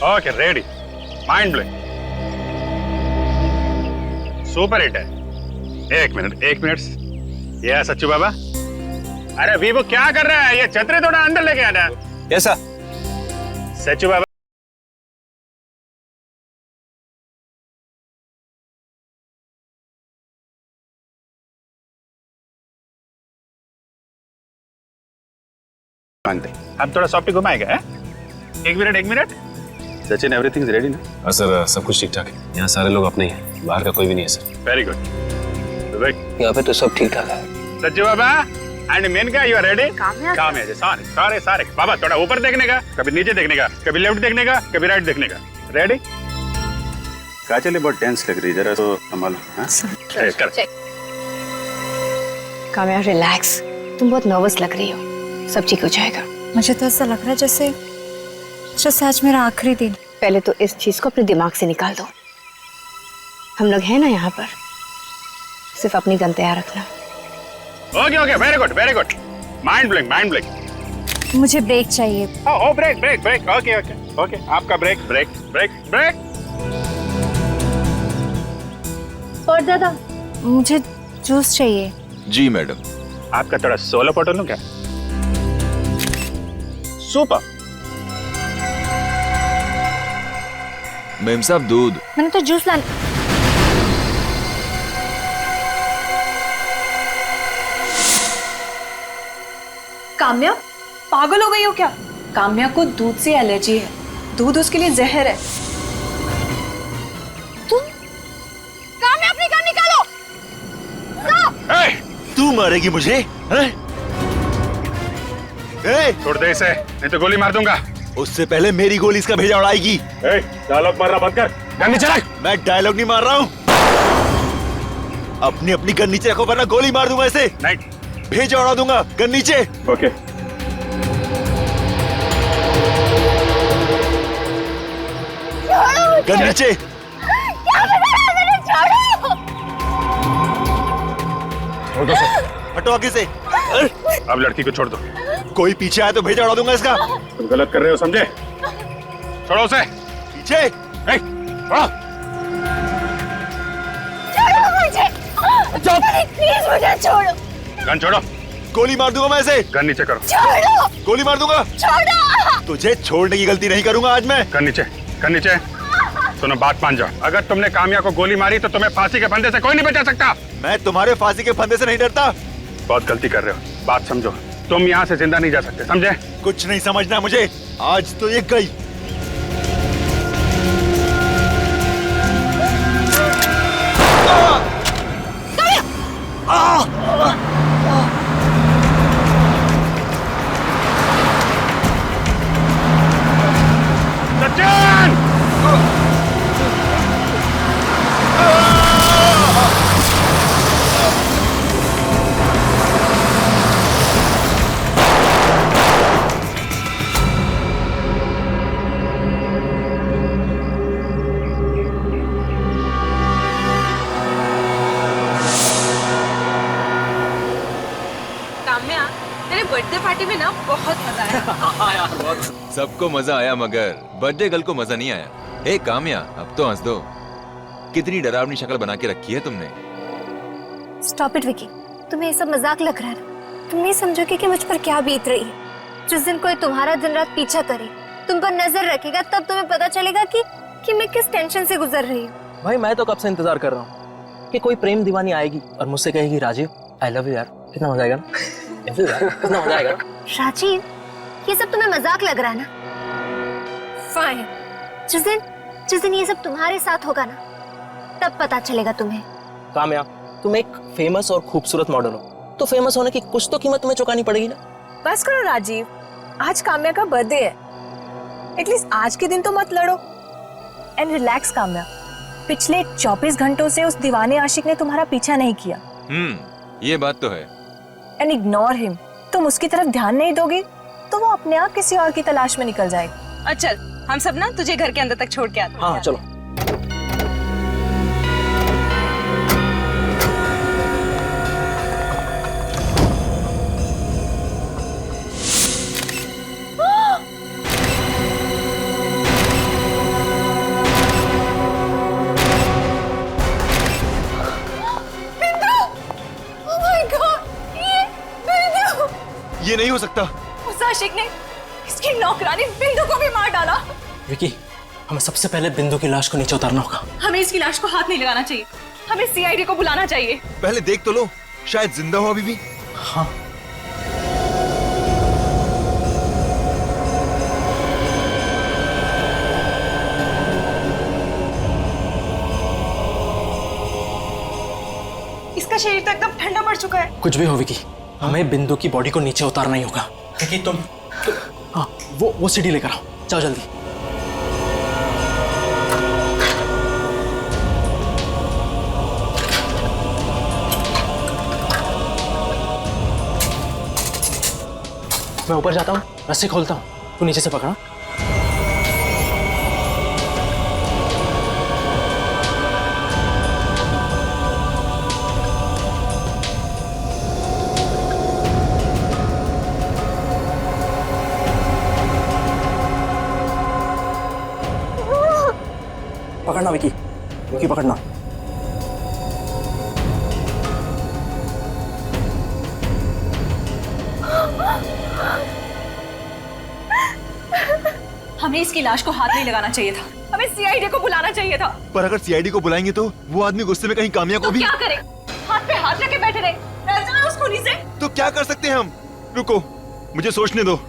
Okay ready, mind blowing, super hit है। एक minute ये सच्चू बाबा, अरे वीवो क्या कर रहा है? ये छतरी थोड़ा अंदर लेके आना। Yes sir. सच्चू बाबा मांगते, अब थोड़ा सॉफ्टी घुमाएगा है? एक minute Sachin, everything is ready ना? हाँ सर, सब कुछ ठीक ठाक है। यहाँ सारे लोग अपने ही हैं, बाहर का कोई भी नहीं है सर। Very good. यहाँ पे तो सब ठीक ठाक है। Sachchu Baba and Menka, you are ready? काम है सारे बाबा, थोड़ा ऊपर देखने का, कभी नीचे देखने का, कभी लेफ्ट देखने का, कभी राइट देखने का। रेडी? काजल बहुत टेंस लग रही है, जरा तो संभालो। काम्या रिलैक्स, तुम बहुत नर्वस लग रही हो, सब ठीक हो जाएगा। मुझे तो ऐसा लग रहा है जैसे आज मेरा आखिरी दिन। पहले तो इस चीज को अपने दिमाग से निकाल दो। हम लोग हैं ना यहाँ पर, सिर्फ अपनी गन तैयार रखना। Okay, very good. Mind blowing. मुझे ब्रेक चाहिए। ओ ब्रेक। ओके, आपका ब्रेक। और दादा, मुझे जूस चाहिए। जी मैडम। आपका थोड़ा सोलो फोटो लूं क्या? सुपर। मैम साहब दूध। मैंने तो जूस लाना। काम्या पागल हो गई हो क्या? काम्या को दूध से एलर्जी है, दूध उसके लिए जहर है। तुम काम्या, अपनी गन निकालो। तू मारेगी मुझे? छोड़ दे इसे, नहीं तो गोली मार दूंगा। उससे पहले मेरी गोली इसका भेजा उड़ाएगी। डायलॉग मारना बंद कर, गन नीचे रख। मैं डायलॉग नहीं मार रहा हूँ, अपनी गन नीचे रखो वरना गोली मार दूंगा इसे। नहीं, भेजा उड़ा दूंगा, गन नीचे। ओके। गन नीचे। हटो आगे से। अब लड़की को छोड़ दो। कोई पीछे आया तो भेजा उड़ा दूंगा इसका। तुम गलत कर रहे हो, समझे? छोड़ो उसे। पीछे। प्लीज मुझे छोड़ो। गन छोड़ो। गोली मार दूंगा मैं इसे। गन नीचे करो। छोड़ो। गोली मार दूंगा। छोड़ो। तुझे छोड़ने की गलती नहीं करूंगा आज मैं। गन नीचे। सुनो, बात मान जाओ, अगर तुमने काम्या को गोली मारी तो तुम्हें फांसी के फंदे से कोई नहीं बचा सकता। मैं तुम्हारे फांसी के फंदे से नहीं डरता। बहुत गलती कर रहे हो, बात समझो। तुम यहाँ से जिंदा नहीं जा सकते, समझे? कुछ नहीं समझना मुझे, आज तो ये गई। सचिन! काम्या, तेरे बर्थडे पार्टी में ना बहुत मजा आया। सबको मजा आया मगर बर्थडे गर्ल को मजा नहीं आया। हे काम्या, अब तो हंस दो। कितनी डरावनी शक्ल बना के रखी है तुमने। स्टॉप इट विकी, तुम्हें ये सब मजाक लग रहा है ना? तुम नहीं समझोगे कि मुझ पर क्या बीत रही है। जिस दिन कोई तुम्हारा दिन रात पीछा करे, तुम पर नजर रखेगा, तब तुम्हें पता चलेगा कि मैं किस टेंशन से गुजर रही हूँ। भाई मैं तो कब से इंतजार कर रहा हूँ कि कोई प्रेम दीवानी आएगी और मुझसे कहेगी राजीव आई लव यू यार। कितना मजा आएगा ना? ऐसे यार, कितना मजा आएगा ना? राजीव, ये सब तुम्हें मजाक लग रहा है ना? फाइन, जिस दिन ये सब तुम्हारे साथ होगा ना, तब पता चलेगा तुम्हें। काम्या, तुम एक फेमस और खूबसूरत मॉडल हो, तो फेमस होने की कुछ तो कीमत तुम्हें चुकानी पड़ेगी ना। बस करो राजीव, आज काम्या का बर्थडे है, एटलीस्ट आज के दिन तो मत लड़ो। एंड रिलैक्स काम्या, पिछले 24 घंटों से उस दीवाने आशिक ने तुम्हारा पीछा नहीं किया। ये बात तो है। And ignore him. तुम उसकी तरफ ध्यान नहीं दोगी तो वो अपने आप किसी और की तलाश में निकल जाएगा। चल, हम सब ना तुझे घर के अंदर तक छोड़ के आते हैं। हाँ चलो। ये नहीं हो सकता। उस आशिक ने इसकी नौकरानी बिंदु को भी मार डाला। विकी, हमें सबसे पहले बिंदु की लाश को नीचे उतारना होगा। हमें इसकी लाश को हाथ नहीं लगाना चाहिए, हमें सीआईडी को बुलाना चाहिए। पहले देख तो लो, शायद जिंदा हो अभी भी। हाँ, इसका शरीर तो एकदम ठंडा पड़ चुका है। कुछ भी हो विकी, हमें बिंदु की बॉडी को नीचे उतारना ही होगा। विकी तुम हाँ, वो सीढ़ी लेकर आओ, जाओ जल्दी। मैं ऊपर जाता हूँ, रस्सी खोलता हूँ, तू नीचे से पकड़ा। पकड़ना विकी, विकी पकड़ना। हमें इसकी लाश को हाथ नहीं लगाना चाहिए था, हमें सीआईडी को बुलाना चाहिए था। पर अगर सीआईडी को बुलाएंगे तो वो आदमी गुस्से में कहीं कामया को तो भी। क्या करें? हाथ पे हाथ लेके बैठे रहे, डर जाना उस खूनी से। तो क्या कर सकते हैं हम? रुको, मुझे सोचने दो।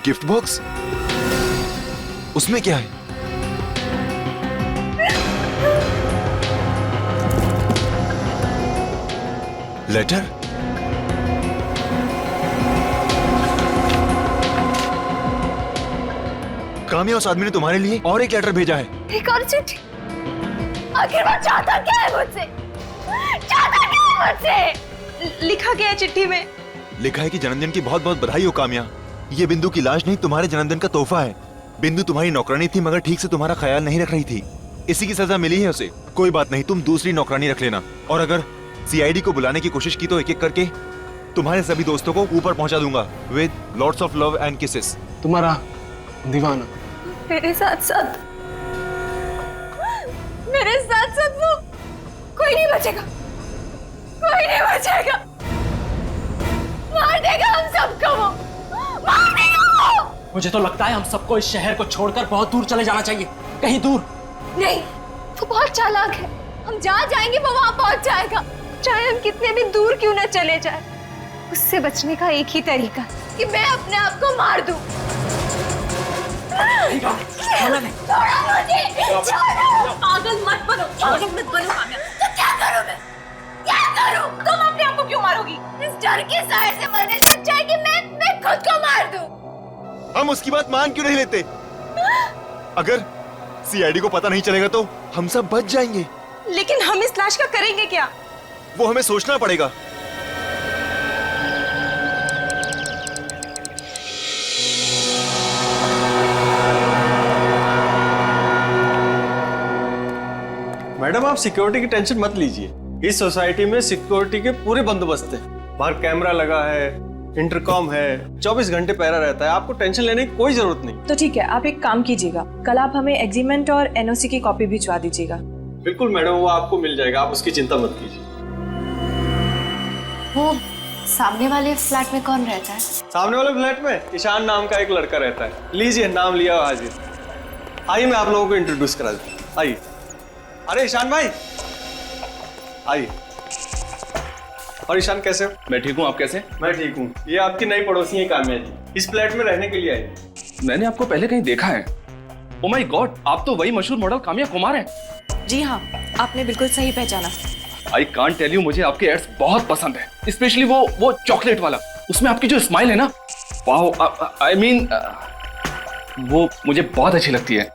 गिफ्ट बॉक्स, उसमें क्या है? लेटर? काम्या, उस आदमी ने तुम्हारे लिए और एक लेटर भेजा है। एक और चिट्ठी। आखिर वो चाहता क्या है मुझसे? चाहता क्या है मुझसे? लिखा गया है चिट्ठी में। लिखा है कि जन्मदिन की बहुत बहुत बधाई हो काम्या। ये बिंदु की लाश नहीं, तुम्हारे जन्मदिन का तोहफा है। बिंदु तुम्हारी नौकरानी थी, मगर ठीक से तुम्हारा ख्याल नहीं रख रही थी, इसी की सजा मिली है उसे। कोई बात नहीं, तुम दूसरी नौकरानी रख लेना। और अगर सीआईडी को बुलाने की कोशिश की तो एक एक करके तुम्हारे सभी दोस्तों को ऊपर पहुंचा दूंगा with lots of love and kisses. तुम्हारा दीवाना मेरे साथ साथ वो कोई नहीं बचेगा, कोई नहीं बचेगा। मार देगा हम सबको वो, मार देगा वो। मुझे तो लगता है हम सबको इस शहर को छोड़कर बहुत दूर चले जाना चाहिए, कहीं दूर। नहीं, वो बहुत चालाक है। हम जहाँ जाएंगे वो वहाँ पहुँच जाएगा, चाहे हम कितने भी दूर क्यों न चले जाए। उससे बचने का एक ही तरीका कि मैं अपने आप को मार दूं। छोड़ो मुझे, छोड़ो। पागल मत बनो, पागल मत बनो काम्या। तो क्या करूं मैं? क्या करूं? तुम अपने आप को क्यों मारोगी? इस डर के साए से मरने से अच्छा है कि मैं खुद को मार दूं। हम उसकी बात मान क्यों नहीं लेते? अगर सीआईडी को पता नहीं चलेगा तो हम सब बच जाएंगे। लेकिन हम इस लाश का करेंगे क्या? वो हमें सोचना पड़ेगा। मैडम, आप सिक्योरिटी की टेंशन मत लीजिए। इस सोसाइटी में सिक्योरिटी के पूरे बंदोबस्त है। बाहर कैमरा लगा है, इंटरकॉम है, 24 घंटे पहरा रहता है। आपको टेंशन लेने की कोई जरूरत नहीं। तो ठीक है, आप एक काम कीजिएगा, कल आप हमें एग्रीमेंट और एनओसी की कॉपी भिजवा दीजिएगा। बिल्कुल मैडम, वो आपको मिल जाएगा, आप उसकी चिंता मत कीजिए। वो सामने वाले फ्लैट में कौन रहता है? सामने वाले फ्लैट में ईशान नाम का एक लड़का रहता है। लीजिए, नाम लिया हाजिर। आइए, मैं आप लोगों को इंट्रोड्यूस करा देता हूं। आइए। अरे ईशान भाई, आइए। और ईशान कैसे हो? मैं ठीक हूँ, आप कैसे? मैं ठीक हूँ। ये आपकी नई पड़ोसी है काम्या जी, इस फ्लैट में रहने के लिए आई। मैंने आपको पहले कहीं देखा है। ओ माय गॉड, आप तो वही मशहूर मॉडल काम्या कुमार हैं। जी हाँ, आपने बिल्कुल सही पहचाना। आई कांट टेल यू, मुझे आपके एड्स बहुत पसंद है, स्पेशली वो चॉकलेट वाला। उसमें आपकी जो स्माइल है ना, वाओ, आई मीन वो मुझे बहुत अच्छी लगती है।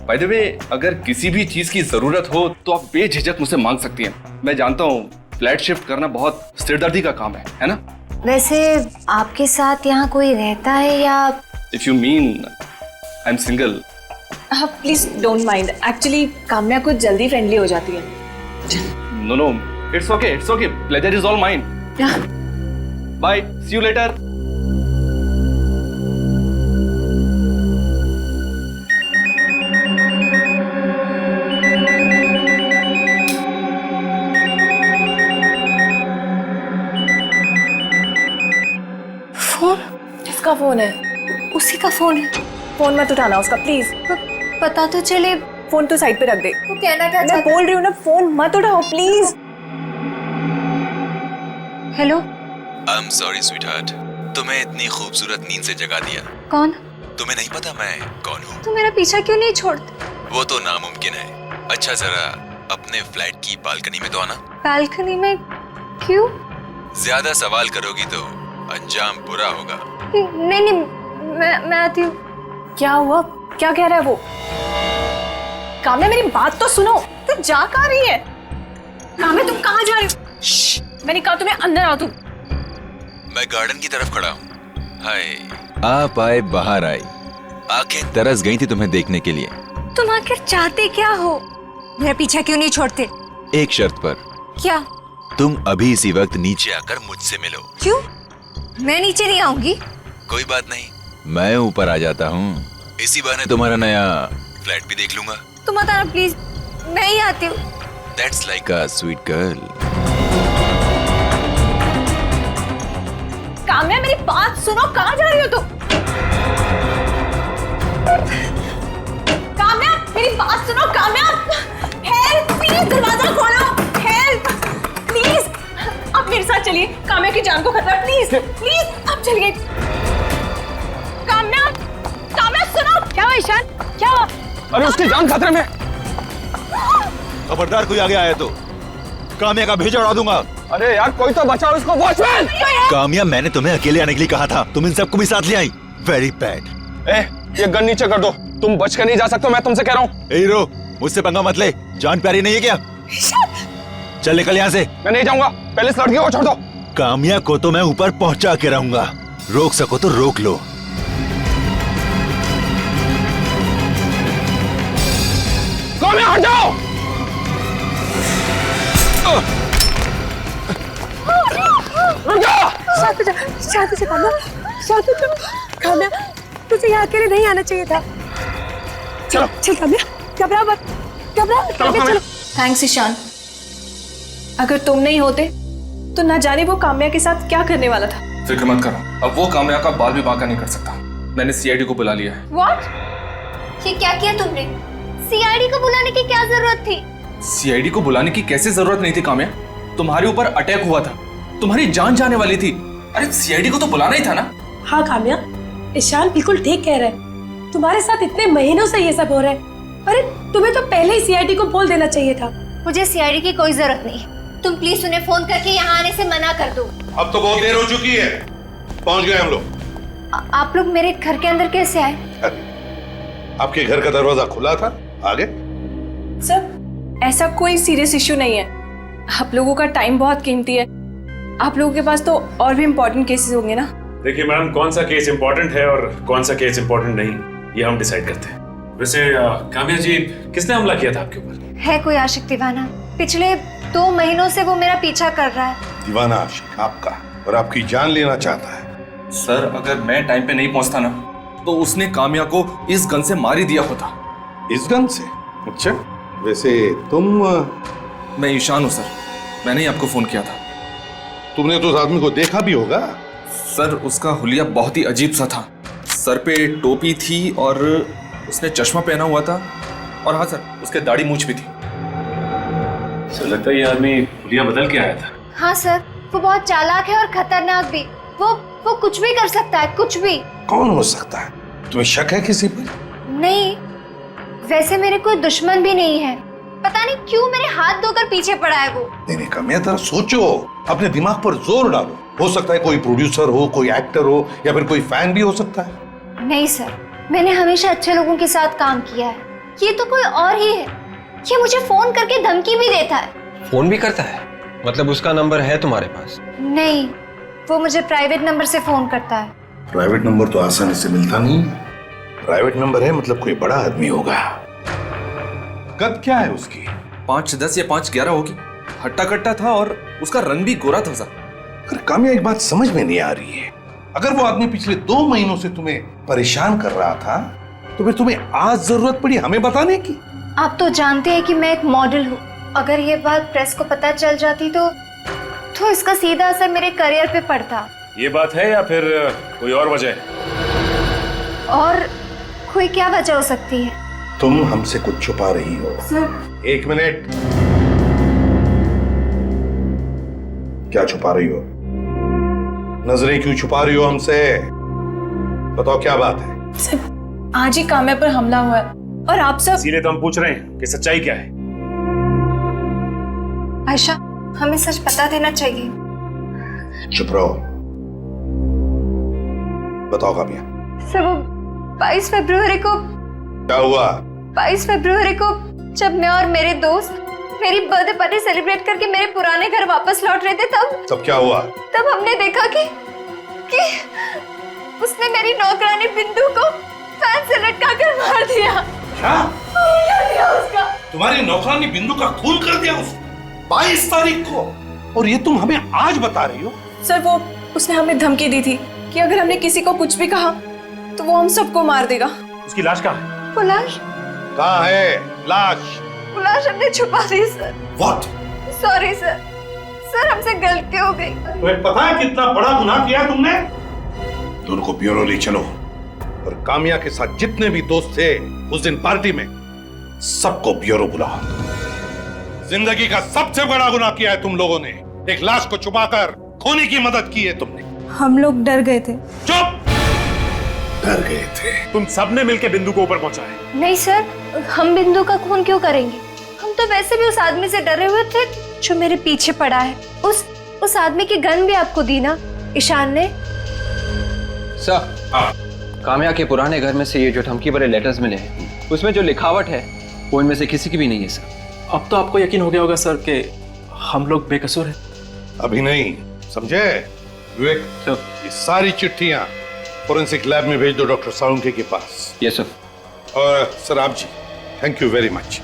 बाय द वे, अगर किसी भी चीज की जरूरत हो तो आप बेझिझक मुझसे मांग सकती हैं। मैं जानता हूँ फ्लैट शिफ्ट करना बहुत सिरदर्दी का काम है ना? वैसे आपके साथ यहाँ कोई रहता है या? If you mean I am single. आप please don't mind, actually Kamya कुछ जल्दी फ्रेंडली हो जाती है। No, it's okay, pleasure is all mine. Bye, see you later. का फोन है? फोन मत उठाना उसका प्लीज। पता तो चले। फोन तो साइड पे रख दे। वो कहना क्या मैं चाहता? बोल रही हूँ ना, फोन मत उठाओ please. Hello. I am sorry sweetheart, तुम्हें इतनी खूबसूरत नींद से जगा दिया। कौन? तुम्हें नहीं पता मैं कौन हूँ? तुम मेरा पीछा क्यों नहीं छोड़ते? वो तो नामुमकिन है। अच्छा जरा अपने फ्लैट की बालकनी में तो आना। बालकनी में? क्यों? ज्यादा सवाल करोगी तो अंजाम बुरा होगा। नहीं नहीं, मैं आती हूँ। क्या हुआ? क्या कह रहा है वो? काम्या मेरी बात तो सुनो। तू जा कहाँ रही है? काम्या तुम कहाँ जा रही हो? श्श, मैंने कहा तुम्हें अंदर आओ तुम। मैं गार्डन की तरफ खड़ा हूँ। हाय, आप आए बाहर आई, आंखें तरस गई थी तुम्हें देखने के लिए। तुम आखिर चाहते क्या हो? मेरा पीछा क्यों नहीं छोड़ते? एक शर्त पर। क्या? तुम अभी इसी वक्त नीचे आकर मुझसे मिलो। क्यों? मैं नीचे नहीं आऊंगी। कोई बात नहीं, मैं ऊपर आ जाता हूँ। इसी बहाने तुम्हारा नया फ्लैट भी देख लूंगा। तुम मत आना प्लीज, मैं ही आती हूँ। That's like a sweet girl. Kamya मेरी बात सुनो, कहाँ जा रही हो तुम? काम्या मेरी बात सुनो। काम्या हेल्प प्लीज, दरवाजा खोलो। हेल्प प्लीज, आप मेरे साथ चलिए। काम्या की जान को खतरा, प्लीज प्लीज आप चलिए। काम्या, काम्या सुनो। क्या हुआ ईशान? क्या हुआ? अरे उसकी जान खतरे में। खबरदार कोई आगे आया तो काम्या का भेजा उड़ा दूंगा। अरे यार कोई तो बचाओ इसको, वॉचमैन। काम्या, मैंने तुम्हें अकेले आने के लिए कहा था, तुम इन सबको भी साथ ले आई। Very bad. ये गन नीचे कर दो, तुम बच के नहीं जा सकते, मैं तुमसे कह रहा हूँ। हीरो, मुझसे पंगा मत ले, जान प्यारी नहीं है क्या? चल निकल यहाँ से। मैं नहीं जाऊंगा, पहले इस लड़की को छोड़ दो। काम्या को तो मैं ऊपर पहुंचा के रहूंगा, रोक सको तो रोक लो। काम्या हट जाओ। शांत से काम्या, शांत हो जाओ। काम्या तुझे यहाँ अकेले नहीं आना चाहिए था। चलो चल काम्या, घबरा मत, घबरा मत काम्या, चलो। थैंक्स ईशान, अगर तुम नहीं होते तो ना जाने वो काम्या के साथ क्या करने वाला था। फिक्र मत करो, अब वो काम्या का बाल भी बांका नहीं कर सकता। मैंने सीआईडी को बुला लिया है। व्हाट? ये क्या किया तुमने? सीआईडी को बुलाने की क्या जरूरत थी? सीआईडी को बुलाने की कैसे जरूरत नहीं थी काम्या? तुम्हारे ऊपर अटैक हुआ था, तुम्हारी जान जाने वाली थी। अरे सीआईडी को तो बुलाना ही था ना। हाँ काम्या, ईशान बिल्कुल ठीक कह रहा है। तुम्हारे साथ इतने महीनों से ये सब हो रहा है। अरे तुम्हें तो पहले ही सीआईडी को बोल देना चाहिए था। मुझे सीआईडी की कोई जरूरत नहीं। तुम प्लीज उन्हें फोन करके यहाँ आने से मना कर दो। अब तो बहुत देर हो चुकी है, पहुंच गए हम लोग। आप लोग मेरे घर के अंदर कैसे आए? आपके घर का दरवाजा खुला था, आगे। सर ऐसा कोई सीरियस इश्यू नहीं है। आप लोगों का टाइम बहुत कीमती है। आप लोगों के पास तो और भी इम्पोर्टेंट केसेस होंगे ना। देखिए मैडम, कौन सा केस इम्पोर्टेंट है और कौन सा केस इम्पोर्टेंट नहीं, ये हम डिसाइड करते हैं। वैसे काम्या जी, किसने हमला किया था आपके ऊपर? है कोई आशिक दीवाना, पिछले 2 महीनों से वो मेरा पीछा कर रहा है। दीवाना आशिक आपका, और आपकी जान लेना चाहता है। सर अगर मैं टाइम पे नहीं पहुंचता ना तो उसने काम्या को इस गन से मार ही दिया होता। इस गन से? अच्छा, वैसे तुम? मैं ईशान हूँ सर, मैंने ही आपको फोन किया था। तुमने तो उस आदमी को देखा भी होगा। सर उसका हुलिया बहुत ही अजीब सा था, सर पे टोपी थी और उसने चश्मा पहना हुआ था, और हाँ सर उसके दाढ़ी मूंछ भी थी। सर लगता है ये आदमी हुलिया बदल के आया था। हाँ सर, वो बहुत चालाक है और खतरनाक भी। वो कुछ भी कर सकता है, कुछ भी। कौन हो सकता है? तुम्हें शक है किसी पर? नहीं, वैसे मेरे कोई दुश्मन भी नहीं है। पता नहीं क्यों मेरे हाथ धोकर पीछे पड़ा है वो। नहीं काम्या, जरा सोचो, अपने दिमाग पर जोर डालो। हो सकता है कोई प्रोड्यूसर हो, कोई एक्टर हो, या फिर कोई फैन भी हो सकता है। नहीं सर, मैंने हमेशा अच्छे लोगों के साथ काम किया है। ये तो कोई और ही है। ये मुझे फोन करके धमकी भी देता है। फोन भी करता है? मतलब उसका नंबर है तुम्हारे पास? नहीं, वो मुझे प्राइवेट नंबर से फोन करता है। प्राइवेट नंबर तो आसानी से मिलता नहीं। प्राइवेट नंबर है मतलब कोई बड़ा आदमी होगा। कद क्या है उसकी? 5'10" या 5'11" होगी। हट्टा कट्टा था और उसका रंग भी गोरा था सर। अगर काम्या, एक बात समझ में नहीं आ रही है। अगर वो आदमी पिछले 2 महीनों से तुम्हें परेशान कर रहा था, तो फिर तुम्हें आज जरूरत पड़ी हमें बताने की? आप तो जानते हैं कि मैं एक मॉडल हूँ। अगर ये बात प्रेस को पता चल जाती तो इसका सीधा असर मेरे करियर पे पड़ता। ये बात है या फिर कोई और वजह है? और कोई क्या वजह हो सकती है? तुम हमसे कुछ छुपा रही हो। Sir, 1 minute. क्या छुपा रही हो? नजरें क्यों छुपा रही हो हमसे? बताओ क्या बात है? सर, आज ही काम्या पर हमला हुआ है और आप सब। इसीलिए तो हम पूछ रहे हैं कि सच्चाई क्या है। आयशा, हमें सच बता देना चाहिए। चुप रहो। बताओ काम्या। सर, वो 22 फरवरी को। क्या हुआ? 22 फरवरी को जब मैं और मेरे दोस्त मेरी बर्थडे पार्टी सेलिब्रेट करके मेरे पुराने घर वापस लौट रहे थे, तब क्या हुआ? तब हमने देखा कि उसने मेरी नौकरानी बिंदु को फैन से लटका कर मार दिया। क्या? मार दिया उसका। तुम्हारी नौकरानी बिंदु का खून कर दिया उसने 22 तारीख को, और ये तुम हमें आज बता रही हो? सर, वो उसने हमें धमकी दी थी कि अगर हमने किसी को कुछ भी कहा तो वो हम सबको मार देगा। उसकी लाश कहाँ है? वो लाश? कहाँ है लाश? वो लाश हमने छुपा दी सर। What? सॉरी सर, सर हमसे गलती हो गई। तुम्हें पता है कितना बड़ा गुनाह किया तुमने? दोनों को ब्यूरो ले चलो और काम्या के साथ जितने भी दोस्त थे उस दिन पार्टी में, सबको ब्यूरो बुलाओ। जिंदगी का सबसे बड़ा गुनाह किया है तुम लोगों ने। एक लाश को छुपाकर खोने की मदद की है तुमने। हम लोग डर गए थे। चुप! डर गए थे? तुम सबने मिलकर बिंदु को ऊपर पहुंचाया। नहीं सर, हम बिंदु का खून क्यों करेंगे? हम तो वैसे भी उस आदमी से डरे हुए थे जो मेरे पीछे पड़ा है। उस आदमी की गन भी आपको दी ना ईशान ने? सर, काम्या के पुराने घर में से ये जो धमकी भरे लेटर्स मिले हैं, उसमें जो लिखावट है वो इनमें से किसी की भी नहीं है सर। अब तो आपको यकीन हो गया होगा सर कि हम लोग बेकसूर हैं। अभी नहीं, समझे विवेक? ये सारी चिट्ठियां फोरेंसिक लैब में भेज दो डॉक्टर सालुंके के पास। Yes sir. और सर आप जी, थैंक यू वेरी मच।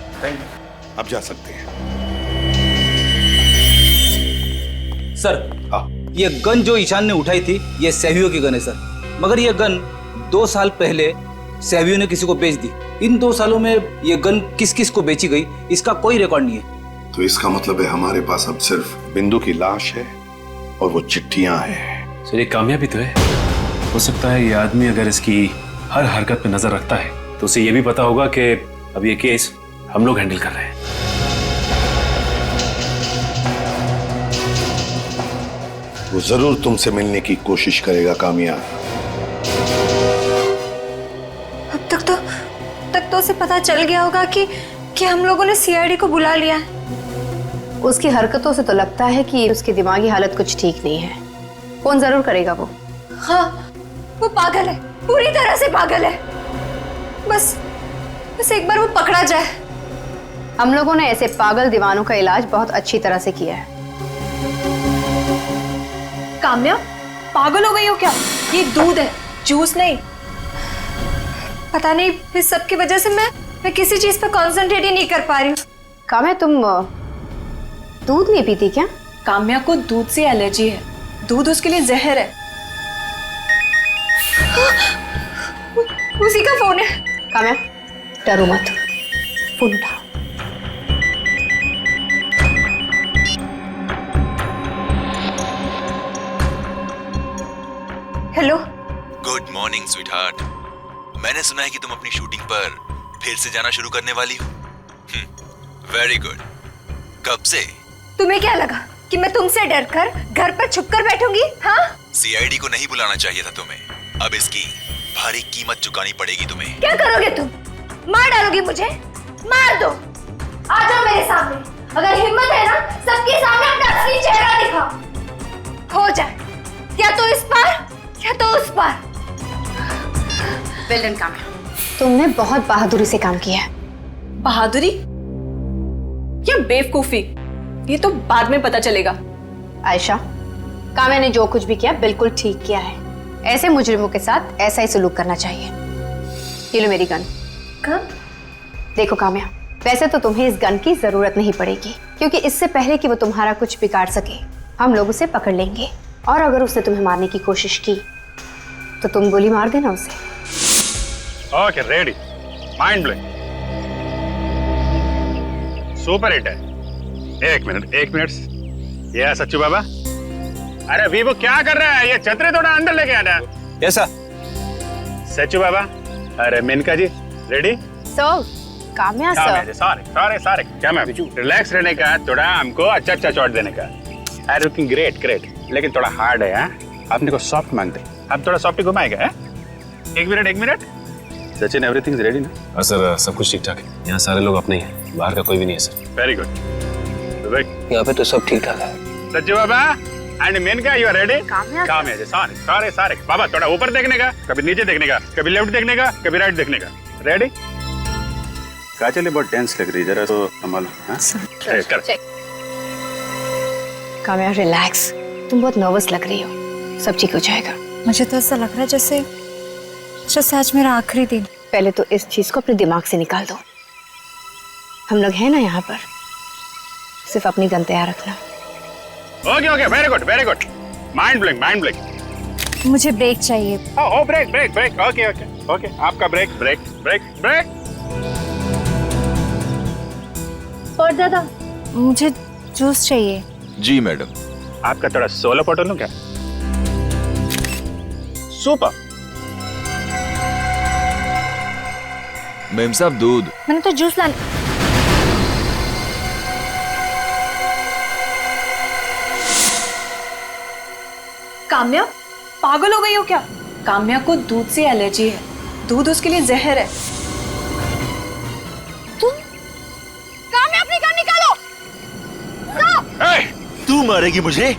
आप जा सकते हैं। सर, ये गन जो ईशान ने उठाई थी ये सहवियों की गन है सर, मगर ये गन 2 साल पहले सहवियों ने किसी को बेच दी। इन 2 सालों में ये गन किस किस को बेची गई इसका कोई रिकॉर्ड नहीं है। तो इसका मतलब है हमारे पास अब सिर्फ बिंदु की लाश है और वो चिट्ठियां हैं। सर, ये कामयाब भी तो है। हो सकता है ये आदमी अगर इसकी हर हरकत पे नजर रखता है तो उसे ये भी पता होगा कि अब ये केस हम लोग हैंडल कर रहे हैं। वो जरूर तुमसे मिलने की कोशिश करेगा काम्या। अब तक तो उसे पता चल गया होगा कि हम लोगों ने सीआईडी को बुला लिया है। उसकी हरकतों से तो लगता है कि उसकी दिमागी हालत कुछ ठीक नहीं है। फोन जरूर करेगा वो। हाँ, वो पागल है, पूरी तरह से पागल है। बस एक बार वो पकड़ा जाए। हम लोगों ने ऐसे पागल दीवानों का इलाज बहुत अच्छी तरह से किया है। काम्या, पागल हो गई हो क्या? ये दूध है, जूस नहीं। पता नहीं, इस सब की वजह से मैं किसी चीज पर कंसंट्रेट ही नहीं कर पा रही हूँ। काम्या, तुम दूध नहीं पीती क्या? काम्या को दूध से एलर्जी है, दूध उसके लिए जहर है। उसी का फोन है। काम्या, डरो मत, फोन उठा। हेलो। Good morning sweetheart. मैंने सुना है कि तुम अपनी शूटिंग पर फिर से जाना शुरू करने वाली हो। Very good. कब से? तुम्हें क्या लगा कि मैं तुमसे डरकर घर पर छुपकर बैठूंगी? हाँ? सीआईडी को नहीं बुलाना चाहिए था तुम्हें। अब इसकी भारी कीमत चुकानी पड़ेगी तुम्हें। क्या करोगे तुम? मार डालोगी मुझे? मार दो। आ जाओ मेरे सामने। अगर हिम्मत है ना, सबके सामने अपना असली चेहरा दिखाओ। हो जाए या तो इस पार या तो उस पार। वेल डन काम्या, तुमने बहुत बहादुरी से काम किया है। बहादुरी या बेवकूफी, ये तो बाद में पता चलेगा। आयशा, काम्या ने जो कुछ भी किया बिल्कुल ठीक किया है। ऐसे मुजरिमों के साथ ऐसा ही सलूक करना चाहिए। ये लो मेरी गन। गन? देखो काम्या, वैसे तो तुम्हें इस गन की जरूरत नहीं पड़ेगी, क्योंकि इससे पहले कि वो तुम्हारा कुछ बिगाड़ सके हम लोग उसे पकड़ लेंगे, और अगर उसने तुम्हें मारने की कोशिश की तो तुम गोली मार देना उसे। Okay, ready. Mind blowing, super hit है। एक मिनट। ये है सच्चू बाबा। अरे वीवो क्या कर रहा है? ये छतरी थोड़ा अंदर लेके आना। ऐसा सच्चू बाबा, अरे Menka ji ready? Sir, Kamya sir. Sorry क्या मैम, रिलैक्स रहने का, थोड़ा हमको अच्छा चौट देने का। आई लुकिंग ग्रेट लेकिन थोड़ा हार्ड है। आपने को सॉफ्ट मांगते, आप थोड़ा सॉफ्ट घुमाएगा। एक मिनट सचिन, एवरीथिंग रेडी ना? हाँ सर, सब कुछ ठीक ठाक है। यहाँ सारे लोग अपने ही हैं, बाहर का कोई भी नहीं है सर। Very good. यहाँ पे तो सब ठीक ठाक है। Sachchu Baba and Menka, you are ready? Kamya ji sorry Baba, थोड़ा ऊपर देखने का, कभी नीचे देखने का, कभी लेफ्ट देखने का, कभी राइट देखने का। रेडी? काजल बहुत टेंस लग रही है, जरा तो संभालो। काम्या रिलैक्स, तुम बहुत नर्वस लग रही हो, सब ठीक हो जाएगा। मुझे तो ऐसा लग रहा है जैसे आज मेरा आखिरी दिन। पहले तो इस चीज को अपने दिमाग से निकाल दो। हम लोग हैं ना यहाँ पर, सिर्फ अपनी गन तैयार रखना। Okay very good. Mind blank. मुझे ब्रेक चाहिए। ओ ब्रेक। ओके आपका ब्रेक। और दादा, मुझे जूस चाहिए। जी मैडम। आपका थोड़ा सोलो फोटो लूं क्या? सुपर। मैम साहब दूध। मैंने तो जूस लाना। काम्या, पागल हो गई हो क्या? काम्या को दूध से एलर्जी है, दूध उसके लिए जहर है। काम्या, अपनी गन निकालो। तू मारेगी मुझे?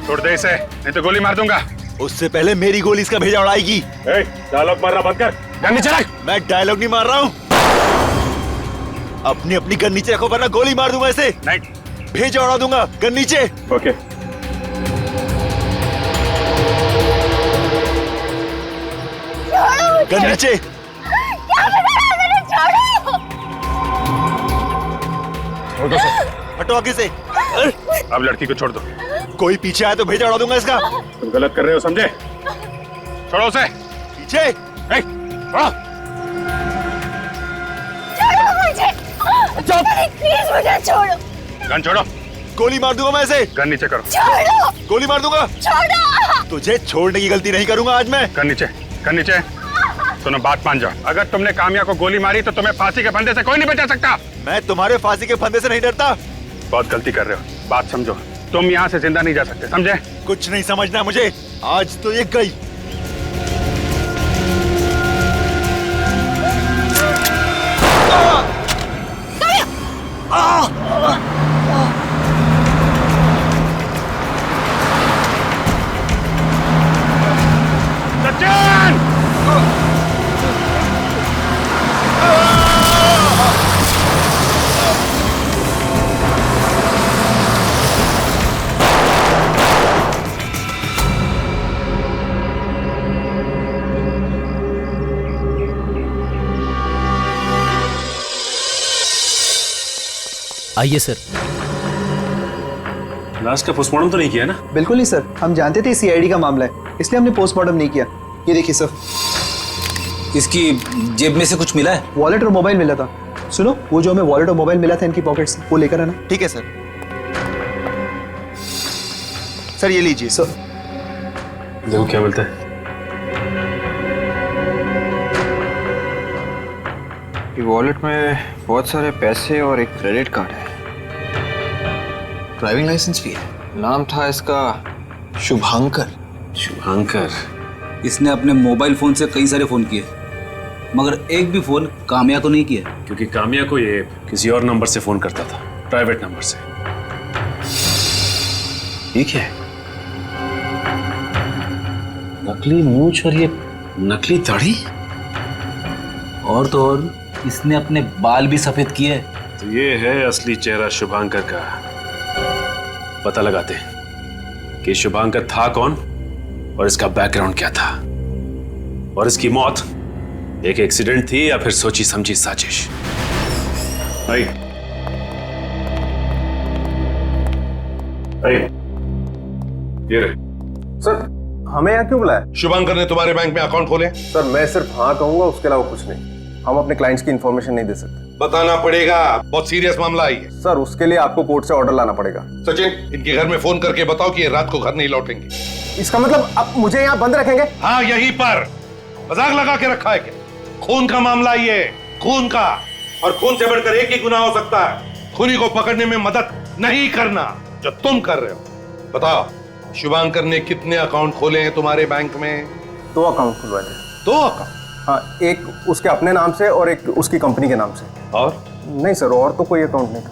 छोड़ दे इसे, नहीं तो गोली मार दूंगा। उससे पहले मेरी गोली इसका भेजा उड़ाएगी। डायलॉग मारना बंद कर, गन नीचे रख। मैं डायलॉग नहीं मार रहा हूँ, अपनी गन नीचे रखो वरना गोली मार दूंगा इसे। नहीं, भेजा उड़ा दूंगा। गन नीचे। ओके। गन नीचे। हटो आगे से। अब लड़की को छोड़ दो। कोई पीछे आया तो भेजा उड़ा दूंगा इसका। तुम गलत कर रहे हो, समझे? छोड़ो उसे। पीछे। प्लीज मुझे छोड़ो। गन छोड़ो। गोली मार दूंगा मैं इसे। गन नीचे करो। छोड़ो। गोली मार दूंगा। छोड़ो। तुझे छोड़ने की गलती नहीं करूंगा आज मैं। गन नीचे। सुनो, बात मान जाओ, अगर तुमने काम्या को गोली मारी तो तुम्हें फांसी के फंदे से कोई नहीं बचा सकता। मैं तुम्हारे फांसी के फंदे से नहीं डरता। बहुत गलती कर रहे हो, बात समझो। तुम यहाँ से जिंदा नहीं जा सकते, समझे? कुछ नहीं समझना मुझे, आज तो ये गई। सचिन! आइए सर। लाश का पोस्टमार्टम तो नहीं किया ना? बिल्कुल नहीं सर, हम जानते थे सीआईडी का मामला है, इसलिए हमने पोस्टमार्टम नहीं किया। ये देखिए सर, इसकी जेब में से कुछ मिला है? वॉलेट और मोबाइल मिला था। सुनो, वो जो हमें वॉलेट और मोबाइल मिला था इनकी पॉकेट से, वो लेकर आना। ठीक है सर। सर ये लीजिए। सर देखो क्या मिलता है। वॉलेट में बहुत सारे पैसे और एक क्रेडिट कार्ड है, ड्राइविंग लाइसेंस भी है। नाम था इसका शुभांकर। इसने अपने मोबाइल फोन से कई सारे फोन किए, मगर एक भी फोन काम्या को नहीं किया। क्योंकि काम्या को ये किसी और नंबर से फोन करता था, प्राइवेट नंबर से। ठीक है, नकली मूंछ और ये नकली दाढ़ी, और तो और इसने अपने बाल भी सफेद किए। तो ये है असली चेहरा शुभांकर का। पता लगाते हैं कि शुभांकर था कौन और इसका बैकग्राउंड क्या था, और इसकी मौत एक एक्सीडेंट थी या फिर सोची समझी साजिश। ये रहे। सर हमें यहाँ क्यों बुलाया? शुभांकर ने तुम्हारे बैंक में अकाउंट खोले? सर मैं सिर्फ हाँ कहूंगा, उसके अलावा कुछ नहीं। हम अपने क्लाइंट्स की इंफॉर्मेशन नहीं दे सकते। बताना पड़ेगा, बहुत सीरियस मामला है। सर उसके लिए आपको कोर्ट से ऑर्डर लाना पड़ेगा। सचिन, इनके घर में फोन करके बताओ कि ये रात को घर नहीं लौटेंगे। इसका मतलब अब मुझे यहाँ बंद रखेंगे? हाँ, यहीं पर। मजाक लगा के रखा है क्या? खून का मामला ये, खून का। और खून से बढ़कर एक ही गुनाह हो सकता है, खूनी को पकड़ने में मदद नहीं करना, जो तुम कर रहे हो। बताओ, शुभांकर ने कितने अकाउंट खोले हैं तुम्हारे बैंक में? 2 अकाउंट खुलवाए थे। 2 अकाउंट? हाँ, एक उसके अपने नाम से और एक उसकी कंपनी के नाम से। और? नहीं सर, और तो कोई अकाउंट नहीं था।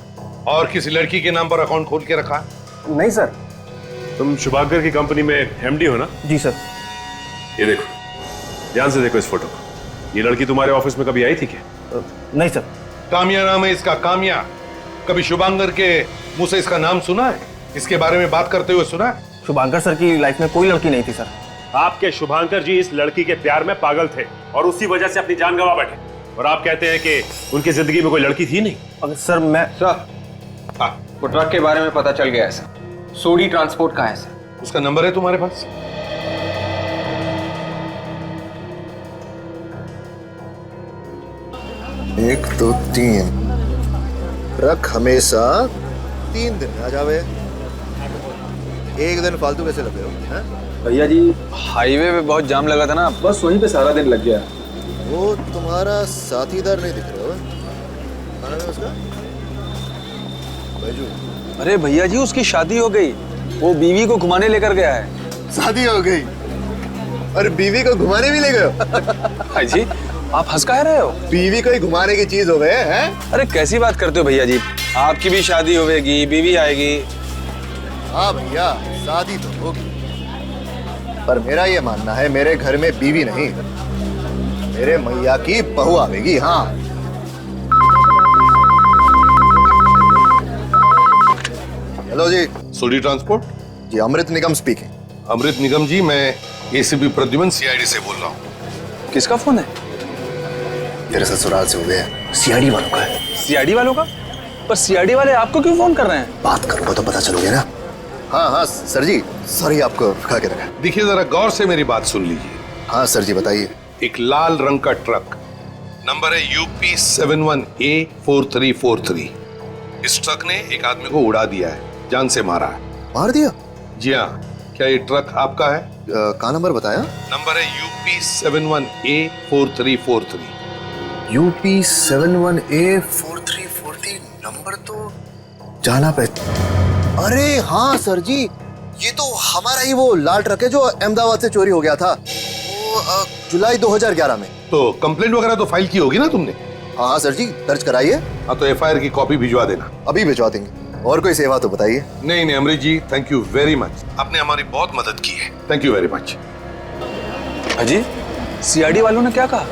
और किसी लड़की के नाम पर अकाउंट खोल के रखा? नहीं सर। तुम शुभांकर की कंपनी में एमडी हो ना? जी सर। ये देखो, ध्यान से देखो इस फोटो को। ये लड़की तुम्हारे ऑफिस में कभी आई थी क्या? नहीं सर। कामिया नाम है इसका, कामिया। कभी शुभांकर के मुंह से इसका नाम सुना है? इसके बारे में बात करते हुए सुना है? शुभांकर सर की लाइफ में कोई लड़की नहीं थी सर। आपके शुभांकर जी इस लड़की के प्यार में पागल थे और उसी वजह से अपनी जान गंवा बैठे, और आप कहते हैं कि उनकी जिंदगी में कोई लड़की थी नहीं। अगर सर मैं वो ट्रक के बारे में पता चल गया है सर। सोडी ट्रांसपोर्ट का है सर। उसका नंबर है तुम्हारे पास? एक, 2, 3 ट्रक हमेशा 3 दिन में आ जावे। एक दिन फालतू कैसे लगे हो? भैया जी, हाईवे पे बहुत जाम लगा था ना, बस वहीं पे सारा दिन लग गया। वो तुम्हारा साथीदार नहीं दिख रहा है? क्या नाम है उसका? बैजू। अरे भैया जी, उसकी शादी हो गई, वो बीवी को घुमाने लेकर गया है। शादी हो गई और बीवी को घुमाने भी ले गए हो? भाई जी, आप हंस कह रहे हो? बीवी को ही घुमाने की चीज हो गए हैं? अरे कैसी बात करते हो भैया जी, आपकी भी शादी होगी, बीवी आएगी। हाँ भैया, शादी तो होगी, पर मेरा ये मानना है मेरे घर में बीवी नहीं, मेरे मैया की बहू आवेगी। हाँ। हेलो जी। सोडी ट्रांसपोर्ट? जी, अमृत निगम स्पीकिंग। अमृत निगम जी, मैं एसीपी प्रद्युमन सीआईडी से बोल रहा हूँ। किसका फोन है? तेरे ससुराल से हो गया, सीआईडी वालों का है। सीआईडी वालों का? पर सीआईडी वाले आपको क्यों फोन कर रहे हैं? बात करूंगा तो पता चलोगे ना। हाँ हाँ सर जी, सॉरी आपको रुका के रखा। देखिए, जरा गौर से मेरी बात सुन लीजिए। हाँ सर जी, बताइए। एक लाल रंग का ट्रक, नंबर है UP 71A4343। इस ट्रक ने एक आदमी को उड़ा दिया है, जान से मारा है। मार दिया? जी हाँ। क्या ये ट्रक आपका है? कहाँ नंबर बताया? नंबर है UP 71A4343। UP 71A4343 number तो जाना पे। अरे हाँ सर जी, ये तो हमारा ही वो लाल ट्रक है जो अहमदाबाद से चोरी हो गया था, वो जुलाई 2011 में। तो कंप्लेंट वगैरह तो फाइल की होगी ना तुमने? हाँ सर जी, दर्ज कराइए। हाँ, तो FIR की कॉपी भिजवा देना। अभी भिजवा देंगे। और कोई सेवा तो बताइए। नहीं अमृत जी, थैंक यू वेरी मच, आपने हमारी बहुत मदद की है। Thank you very much. अजी, सीआईडी वालों ने क्या कहा?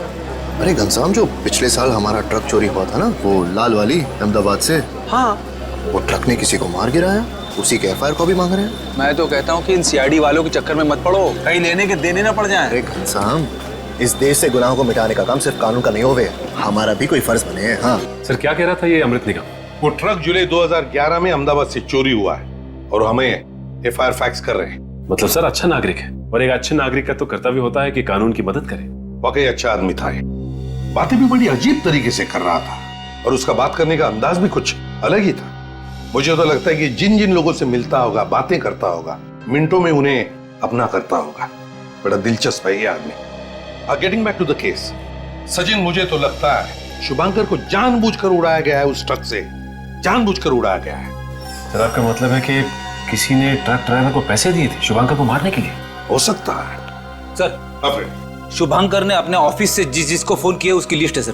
अरे घनश्याम, जो पिछले साल हमारा ट्रक चोरी हुआ था ना, वो लाल वाली अहमदाबाद से, हाँ, वो ट्रक ने किसी को मार गिराया, उसी के FIR को भी मांग रहे हैं। मैं तो कहता हूँ कि इन सीआईडी वालों के चक्कर में मत पड़ो, कहीं लेने के देने ना पड़ जाए। अरे घनश्याम, इस देश से गुनाहों को मिटाने का काम सिर्फ कानून का नहीं होवे, हमारा भी कोई फर्ज बने है। हाँ सर, क्या कह रहा था ये अमृत निगम? वो ट्रक जुलाई 2011 में अहमदाबाद से चोरी हुआ है और हमें FIR फैक्स कर रहे हैं। मतलब सर, अच्छा नागरिक है, और एक अच्छे नागरिक का तो कर्तव्य होता है कि कानून की मदद करे। वाकई अच्छा आदमी था ये, बातें भी बड़ी अजीब तरीके से कर रहा था और उसका बात करने का अंदाज भी कुछ अलग ही था। मुझे तो लगता है कि जिन जिन लोगों से मिलता होगा, बातें करता होगा, मिनटों में उन्हें अपना करता होगा। बड़ा दिलचस्प है ये आदमी। Getting back to the case, Sachin, मुझे तो लगता है शुभांकर को जानबूझकर उड़ाया गया है, उस ट्रक से जानबूझकर उड़ाया गया है। सर, आपका मतलब है कि किसी ने ट्रक ड्राइवर को पैसे दिए थे शुभांकर को मारने के लिए? हो सकता है सर। शुभांकर ने अपने ऑफिस से जिसको फोन किया उसकी लिस्ट है सर।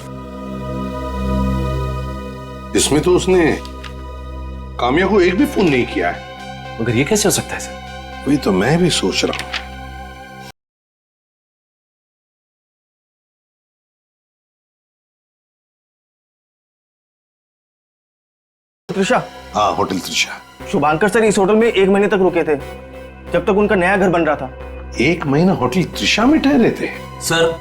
इसमें तो उसने कामिया को एक भी फोन नहीं किया है। मगर ये कैसे हो सकता है सर? वही तो मैं भी सोच रहा हूं। त्रिशा? हाँ, होटल त्रिशा। शुभांकर सर इस होटल में 1 महीने तक रुके थे, जब तक उनका नया घर बन रहा था। 1 महीना होटल त्रिशा में ठहरे थे? सर,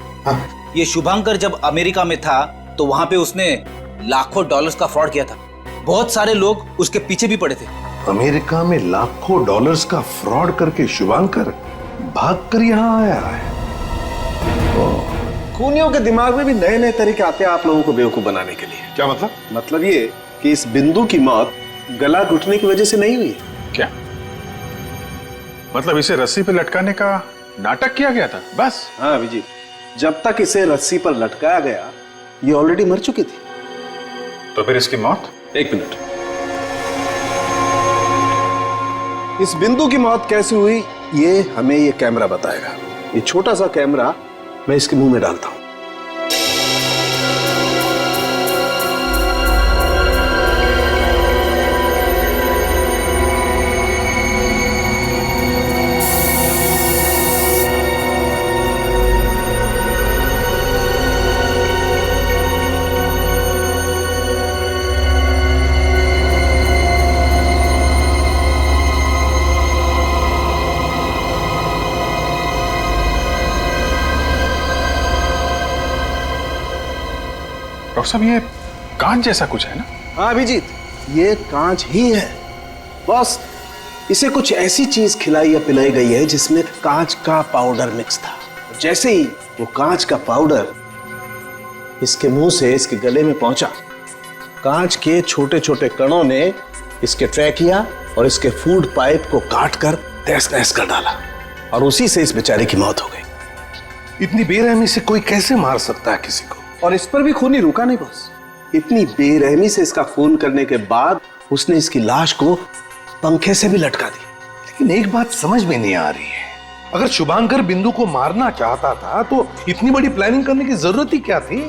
ये शुभांकर जब अमेरिका में था तो वहां पे उसने लाखों डॉलर्स का फ्रॉड किया था। बहुत सारे लोग उसके पीछे भी पड़े थे। अमेरिका में लाखों डॉलर्स का फ्रॉड करके शुभांकर भागकर यहाँ आया है। खूनियों के दिमाग में भी नए नए तरीके आते हैं आप लोगों को बेवकूफ बनाने के लिए। क्या मतलब? मतलब ये कि इस बिंदु की मौत गला घुटने की वजह से नहीं हुई। क्या? मतलब इसे रस्सी पे लटकाने का नाटक किया गया था बस? हाँ अभिजीत, जब तक इसे रस्सी पर लटकाया गया ये ऑलरेडी मर चुकी थी। तो फिर इसकी मौत? एक मिनट, इस बिंदु की मौत कैसे हुई ये हमें ये कैमरा बताएगा। ये छोटा सा कैमरा मैं इसके मुंह में डालता हूं। डॉक्टर साहब ये कांच जैसा कुछ है ना? हाँ अभिजीत, ये कांच ही है। बस इसे कुछ ऐसी चीज खिलाई या पिलाई गई है जिसमें कांच का पाउडर मिक्स था। जैसे ही वो कांच का पाउडर इसके मुंह से इसके गले में पहुंचा, कांच के छोटे छोटे कणों ने इसके ट्रैकिया और इसके फूड पाइप को काट कर तहस नहस कर डाला और उसी से इस बेचारे की मौत हो गई। इतनी बेरहमी से कोई कैसे मार सकता है किसी को? और इस पर भी खून ही रुका नहीं बॉस। इतनी बेरहमी से इसका खून करने के बाद उसने इसकी लाश को पंखे से भी लटका दी। लेकिन एक बात समझ में नहीं आ रही है, अगर शुभांकर बिंदु को मारना चाहता था तो इतनी बड़ी प्लानिंग करने की जरूरत ही क्या थी?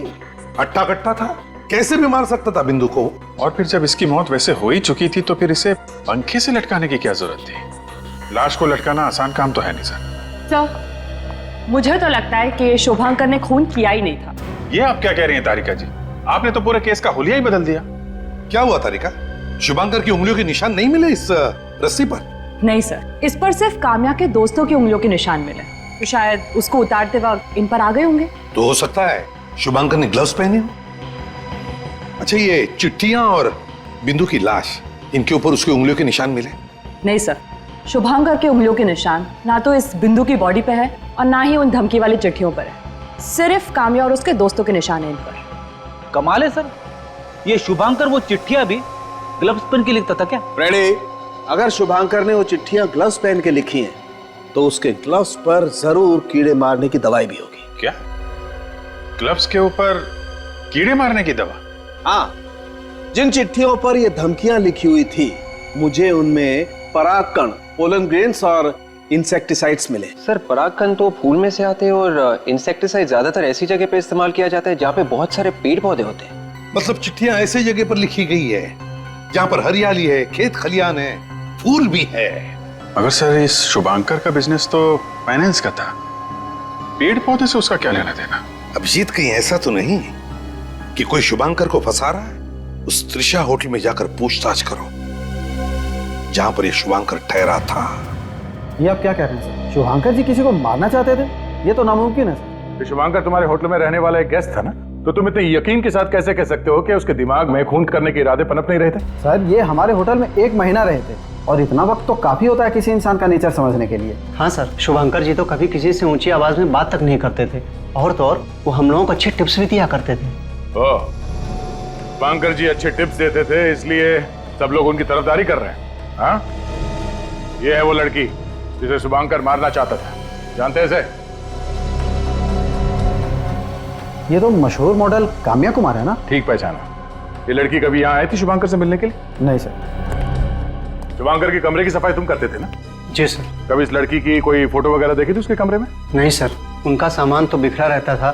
हट्टा कट्टा था, कैसे भी मार सकता था बिंदु को। और फिर जब इसकी मौत वैसे हो ही चुकी थी तो फिर इसे पंखे से लटकाने की क्या जरूरत थी? लाश को लटकाना आसान काम तो है नहीं सर। मुझे तो लगता है कि शुभांकर ने खून किया ही नहीं था। ये आप क्या कह रही हैं तारिका जी? आपने तो पूरे केस का हुलिया ही बदल दिया। क्या हुआ तारिका, शुभांकर की उंगलियों के निशान नहीं मिले इस रस्सी पर? नहीं सर, इस पर सिर्फ काम्या के दोस्तों की उंगलियों के निशान मिले, तो शायद उसको उतारते वक्त इन पर आ गए होंगे। तो हो सकता है शुभांकर ने ग्लव्स पहने हो। अच्छा, ये चिट्ठियां और बिंदु की लाश, इनके ऊपर उसकी उंगलियों के निशान मिले? नहीं सर, शुभांकर के उंगलियों के निशान ना तो इस बिंदु की बॉडी पे है और ना ही उन धमकी वाली चिट्ठियों पर है। सिर्फ काम्या और उसके दोस्तों के निशान हैं इन पर। कमाल है सर, ये शुभांकर वो चिट्ठियां भी ग्लव्स पहन के लिखता था क्या? रेडी, अगर शुभांकर ने वो चिट्ठियां ग्लव्स पहन के लिखी हैं तो उसके ग्लव्स पर जरूर कीड़े मारने की दवाई भी होगी। क्या? ग्लव्स के ऊपर कीड़े मारने की दवा? हाँ, जिन चिट्ठियों पर ये धमकियां लिखी हुई थी मुझे उनमें परागकण, पोलन ग्रेन्स और इंसेक्टिसाइड्स मिले। सर परागकण तो फूल में से आते हैं और इंसेक्टिसाइड ज्यादातर ऐसी जगह पे इस्तेमाल किया जाता है जहाँ पे बहुत सारे पेड़ पौधे होते हैं। मतलब चिट्ठियां ऐसी जगह पर लिखी गई है जहाँ पर हरियाली है, खेत खलियान है, फूल भी है। मगर सर इस शुभांकर का बिजनेस तो फाइनेंस का था, पेड़ पौधे से उसका क्या लेना देना? अभिजीत, कहीं ऐसा तो नहीं कि कोई शुभांकर को फंसा रहा है? उस त्रिशा होटल में जाकर पूछताछ करो जहां पर ये शुभांकर ठहरा था। ये आप क्या कह रहे हैं सर? शुभांकर जी किसी को मारना चाहते थे? ये तो नामुमकिन है सर। शुभांकर तुम्हारे होटल में रहने वाला एक गेस्ट था ना, तो तुम इतने यकीन के साथ कैसे कह सकते हो कि उसके दिमाग में खून करने के इरादे पनप नहीं रहे थे? सर ये हमारे होटल में 1 महीना रहे थे और इतना वक्त तो काफी होता है किसी इंसान का नेचर समझने के लिए। हाँ सर, शुभांकर जी तो कभी किसी से ऊंची आवाज में बात तक नहीं करते थे, और तो और वो हम लोगों को अच्छे टिप्स भी दिया करते थे। ओह, शुभांकर जी अच्छे टिप्स देते थे इसलिए सब लोग उनकी तरफदारी कर रहे हैं? हाँ, ये है वो लड़की जिसे शुभांकर मारना चाहता था, जानते हैं इसे? ये तो मशहूर मॉडल काम्या कुमार है ना? ठीक पहचाना। ये लड़की कभी यहाँ आई थी शुभांकर से मिलने के लिए? नहीं सर। शुभांकर के कमरे की सफाई तुम करते थे ना? जी सर। कभी इस लड़की की कोई फोटो वगैरह देखी थी उसके कमरे में? नहीं सर, उनका सामान तो बिखरा रहता था,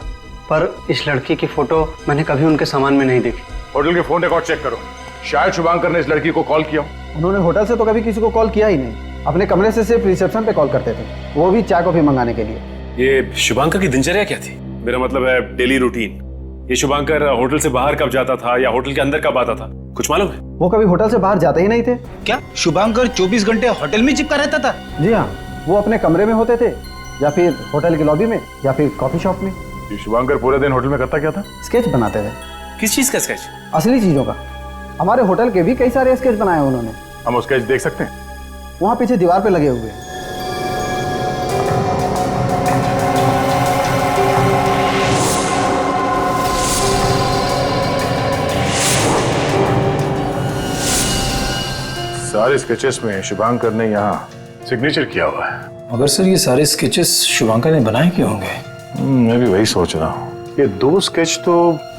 पर इस लड़की की फोटो मैंने कभी उनके सामान में नहीं देखी। होटल के फोन रिकॉर्ड चेक करो, शायद शुभांकर ने इस लड़की को कॉल किया। उन्होंने होटल से तो कभी किसी को कॉल किया ही नहीं, अपने कमरे से सिर्फ रिसेप्शन पे कॉल करते थे, वो भी चाय कॉफी मंगाने के लिए। ये शुभांकर की दिनचर्या क्या थी? मेरा मतलब है डेली रूटीन। ये शुभांकर होटल से बाहर कब जाता था या होटल के अंदर कब आता था, कुछ मालूम है? वो कभी होटल से बाहर जाते ही नहीं थे। क्या शुभांकर 24 घंटे होटल में चिपका रहता था? जी हाँ, वो अपने कमरे में होते थे या फिर होटल के लॉबी में या फिर कॉफी शॉप में। ये शुभांकर पूरे दिन होटल में करता क्या था? स्केच बनाते थे। किस चीज का स्केच? असली चीजों का। हमारे होटल के भी कई सारे स्केच बनाए हैं उन्होंने। हम वो स्केच देख सकते हैं? वहाँ पीछे दीवार पे लगे हुए हैं। सारे स्केचेस में शुभांकर ने यहाँ सिग्नेचर किया हुआ है। मगर सर ये सारे स्केचेस शुभांकर ने बनाए क्यों होंगे? मैं भी वही सोच रहा हूँ। ये 2 स्केच तो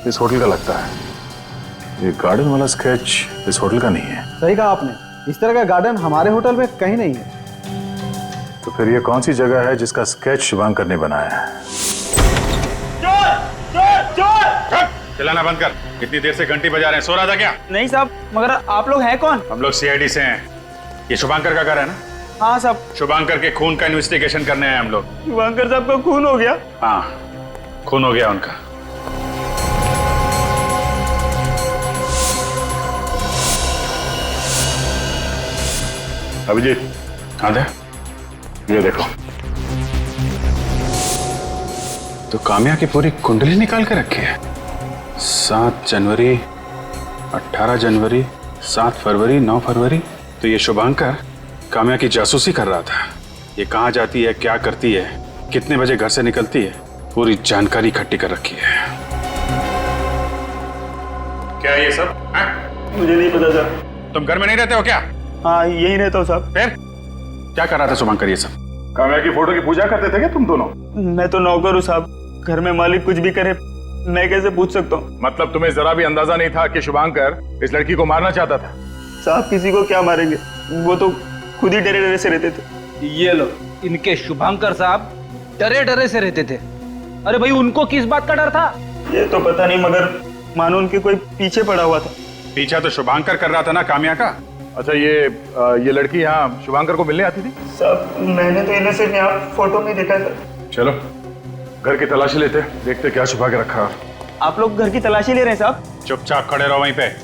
इस होटल का लगता है, ये गार्डन वाला स्केच इस होटल का नहीं है। सही कहा आपने, इस तरह का गार्डन हमारे होटल में कहीं नहीं है। तो फिर ये कौन सी जगह है जिसका स्केच शुभांकर ने बनाया है? चिल्लाना बंद कर। कितनी देर से घंटी बजा रहे हैं? सो रहा था क्या? नहीं साहब, मगर आप लोग हैं कौन? हम लोग सीआईडी से हैं। ये शुभांकर का घर है ना? हाँ साहब। शुभांकर के खून का इन्वेस्टिगेशन करने आए हम लोग। शुभांकर साहब का खून हो गया? हाँ, खून हो गया उनका। अभिजीत, हाँ दे, ये देखो। तो काम्या की पूरी कुंडली निकाल के रखी है। 7 जनवरी, 18 जनवरी, 7 फरवरी, 9 फरवरी। तो ये शुभांकर काम्या की जासूसी कर रहा था। ये कहाँ जाती है, क्या करती है, कितने बजे घर से निकलती है, पूरी जानकारी इकट्ठी कर रखी है। क्या है ये सब? मुझे नहीं पता सर। तुम घर में नहीं रहते हो क्या? हाँ, यही रहता हूँ साहब। फिर क्या कर रहा था शुभांकर ये सब? काम्या की फोटो की पूजा करते थे क्या तुम दोनों? मैं तो नौकर हूँ साहब, घर में मालिक कुछ भी करे मैं कैसे पूछ सकता हूँ? मतलब तुम्हें जरा भी अंदाजा नहीं था कि शुभांकर इस लड़की को मारना चाहता था? साहब किसी को क्या मारेंगे, वो तो खुद ही डरे डरे से रहते थे। ये लो, इनके शुभांकर साहब डरे डरे से रहते थे। अरे भाई, उनको किस बात का डर था? ये तो पता नहीं, मगर मानो उनके कोई पीछे पड़ा हुआ था। पीछा तो शुभांकर कर रहा था ना काम्या का। अच्छा, ये लड़की यहाँ शुभांकर को मिलने आती थी? साहब मैंने तो इन्हें सिर्फ यहाँ फोटो में देखा था। चलो घर की तलाशी लेते, देखते क्या छुपा के रखा। आप लोग घर की तलाशी ले रहे हैं साहब? चुपचाप खड़े रहो वहीं पे।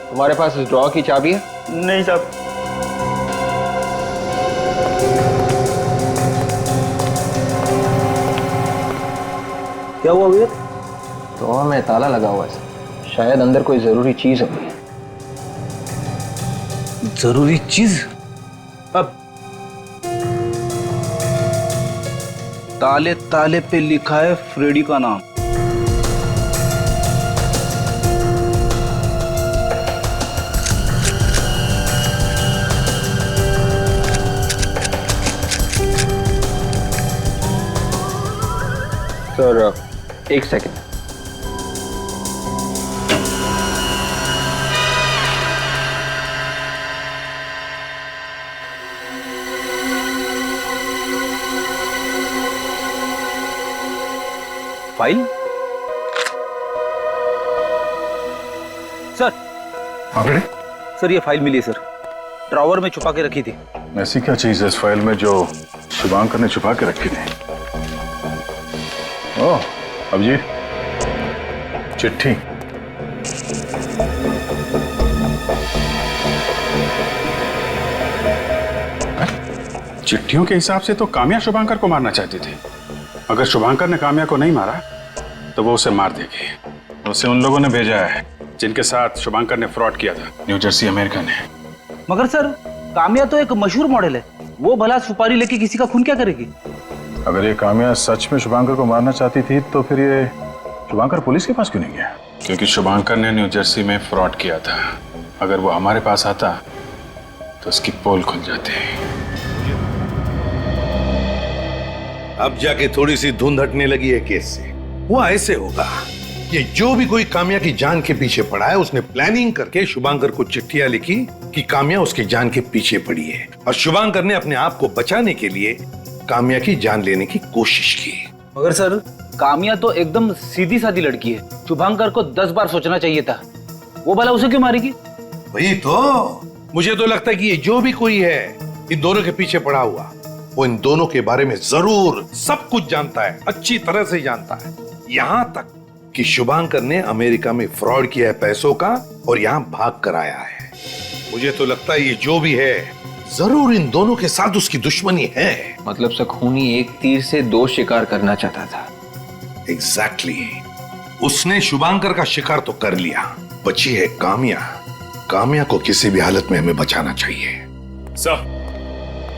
तुम्हारे पास इस ड्रॉ की चाबी है? नहीं साहब। क्या हुआ भैया? ड्रॉ में ताला लगा हुआ है, शायद अंदर कोई जरूरी चीज होगी। जरूरी चीज? अब ताले ताले पे लिखा है फ्रेडी का नाम। सर एक सेकंड। फाइल? सर। हाँ बेटे? सर ये फाइल मिली है सर, ड्रॉवर में छुपा के रखी थी। ऐसी क्या चीज है इस फाइल में जो शुभांकर ने छुपा के रखी थी? ओह अभिजीत, चिट्ठी। चिट्ठियों के हिसाब से तो काम्या शुभांकर को मारना चाहती थी। अगर शुभांकर ने काम्या को नहीं मारा तो वो उसे मार देगी। उसे उन लोगों ने भेजा है जिनके साथ शुभांकर ने फ्रॉड किया था, न्यू जर्सी अमेरिका ने। मगर सर काम्या तो एक मशहूर मॉडल है, वो भला सुपारी लेके किसी का खून क्या करेगी? अगर ये काम्या सच में शुभांकर को मारना चाहती थी तो फिर ये शुभांकर पुलिस के पास क्यों नहीं गया? क्योंकि शुभांकर ने न्यू जर्सी में फ्रॉड किया था। अगर वो हमारे पास आता तो उसकी पोल खुल जाती। अब जाके थोड़ी सी धुंध हटने लगी है केस से। वो ऐसे होगा, ये जो भी कोई काम्या की जान के पीछे पड़ा है, उसने प्लानिंग करके शुभांकर को चिट्ठियां लिखी कि काम्या उसकी जान के पीछे पड़ी है, और शुभांकर ने अपने आप को बचाने के लिए काम्या की जान लेने की कोशिश की। मगर सर काम्या तो एकदम सीधी सादी लड़की है, शुभांकर को 10 बार सोचना चाहिए था। वो भला उसे क्यों मारेगी? वही तो, मुझे तो लगता है कि ये जो भी कोई है इन दोनों के पीछे पड़ा हुआ, वो इन दोनों के बारे में जरूर सब कुछ जानता है, अच्छी तरह से जानता है। यहां तक कि शुभांकर ने अमेरिका में फ्रॉड किया है पैसों का और यहां भाग कर आया है। मुझे तो लगता है ये जो भी है जरूर इन दोनों के साथ उसकी दुश्मनी है। मतलब सखूनी एक तीर से दो शिकार करना चाहता था। एग्जैक्टली उसने शुभांकर का शिकार तो कर लिया, बची है काम्या। काम्या को किसी भी हालत में हमें बचाना चाहिए। सर,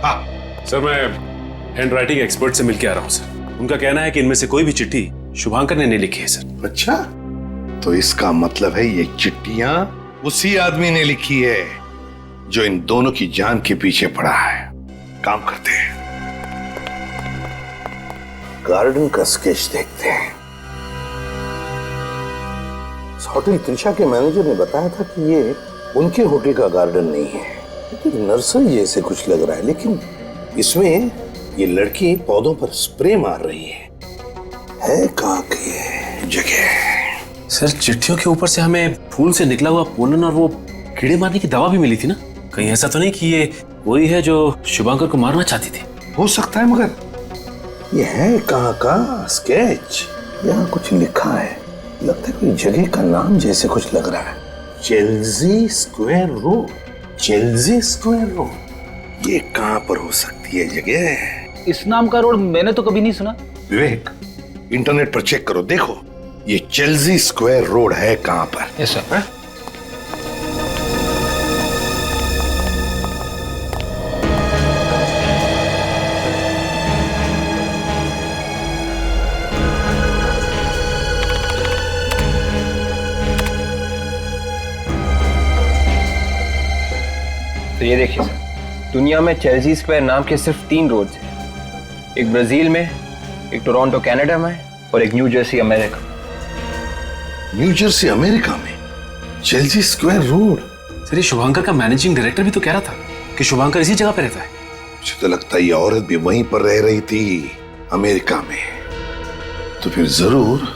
हाँ सर, मैं हैंडराइटिंग एक्सपर्ट से मिलके आ रहा हूँ सर। उनका कहना है कि इनमें से कोई भी चिट्ठी शुभांकर ने नहीं लिखी है सर। अच्छा, तो इसका मतलब है ये चिट्ठियां उसी आदमी ने लिखी है जो इन दोनों की जान के पीछे पड़ा है। काम करते हैं, गार्डन का स्केच देखते हैं। होटल त्रिशा के मैनेजर ने बताया था कि ये उनके होटल का गार्डन नहीं है, लेकिन नर्सरी जैसे कुछ लग रहा है। लेकिन इसमें ये लड़की पौधों पर स्प्रे मार रही है कहाँ की ये जगह? सर, चिट्ठियों के ऊपर से हमें फूल से निकला हुआ पोलन और वो कीड़े मारने की दवा भी मिली थी ना। कहीं ऐसा तो नहीं कि ये वही है जो शुभांकर को मारना चाहती थी? हो सकता है, मगर ये है कहाँ का स्केच? यहाँ कुछ लिखा है, लगता है कोई जगह का नाम जैसे कुछ लग रहा है। Chelsea square road. Chelsea square road, ये कहाँ पर हो सकती है जगह? इस नाम का रोड मैंने तो कभी नहीं सुना। विवेक, इंटरनेट पर चेक करो, देखो ये चेल्सी स्क्वायर रोड है कहाँ पर। Yes sir. तो ये देखिए सर, दुनिया में चेल्सी स्क्वायर नाम के सिर्फ 3 रोड्स हैं। एक ब्राजील में, एक टोरंटो कनाडा में और एक new Jersey America. New Jersey America में चेल्सी स्क्वायर रोड? सर, ये शुभांकर का मैनेजिंग डायरेक्टर भी तो कह रहा था कि शुभांकर इसी जगह पे रहता है। मुझे तो लगता है ये औरत भी वहीं पर रह रही थी, अमेरिका में। तो फिर जरूर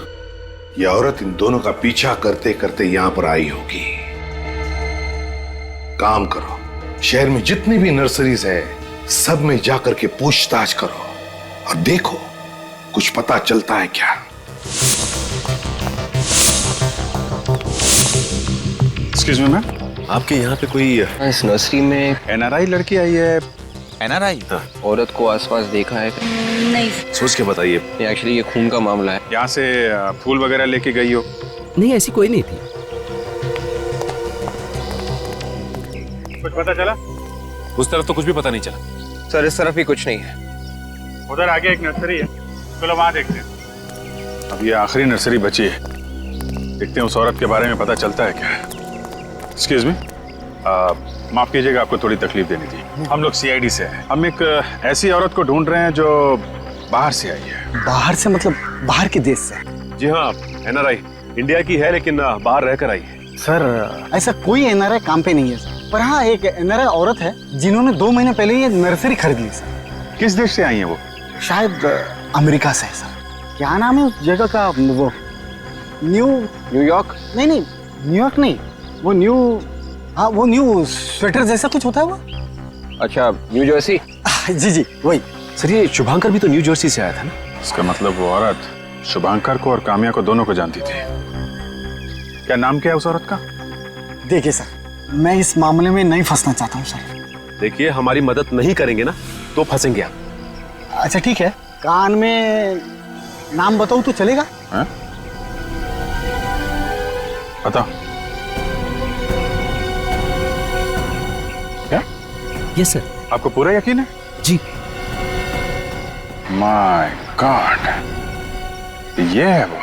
ये औरत इन दोनों का पीछा करते करते यहां पर आई होगी। काम करो, शहर में जितनी भी नर्सरीज है सब में जाकर के पूछताछ करो और देखो कुछ पता चलता है क्या। एक्सक्यूज मी मैम, आपके यहाँ पे कोई इस नर्सरी में एनआरआई लड़की आई है? एनआरआई? औरत को आसपास देखा है? नहीं। सोच के बताइए। एक्चुअली ये खून का मामला है। यहाँ से फूल वगैरह लेके गई हो? नहीं, ऐसी कोई नहीं थी। कुछ पता चला? उस तरफ तो कुछ भी पता नहीं चला। सर, इस तरफ भी कुछ नहीं है। उधर आगे एक नर्सरी है, चलो वहां देखते हैं। अब ये आखिरी नर्सरी बची है, देखते हैं उस औरत के बारे में पता चलता है क्या। एक्सक्यूज मी, माफ कीजिएगा, आपको थोड़ी तकलीफ देनी थी। हम लोग सीआईडी से हैं। हम एक ऐसी औरत को ढूंढ रहे हैं जो बाहर से आई है। बाहर से मतलब बाहर के देश से? जी हाँ, एनआरआई इंडिया की है लेकिन बाहर रहकर आई है। सर, ऐसा कोई एनआरआई काम पे नहीं है सर, पर हाँ एक एनआरआई औरत है जिन्होंने 2 महीने पहले ये नर्सरी खरीद ली सर। किस देश से आई है वो? शायद अमेरिका से है सर। क्या नाम है उस जगह का? वो न्यूयॉर्क? नहीं, न्यूयॉर्क नहीं, वो वो न्यू स्वेटर जैसा कुछ होता है वो। अच्छा, न्यू जर्सी? जी वही। सर, ये शुभांकर भी तो न्यू जर्सी से आया था ना? इसका मतलब वो औरत शुभांकर को और काम्या को दोनों को जानती थी। क्या नाम क्या है उस औरत का? देखिए सर, मैं इस मामले में नहीं फंसना चाहता हूँ सर। देखिए, हमारी मदद नहीं करेंगे ना तो फंसेंगे आप। अच्छा ठीक है, कान में नाम बताऊँ तो चलेगा? बताओ। क्या? Yes sir. आपको पूरा यकीन है? जी। माय गॉड, ये है वो।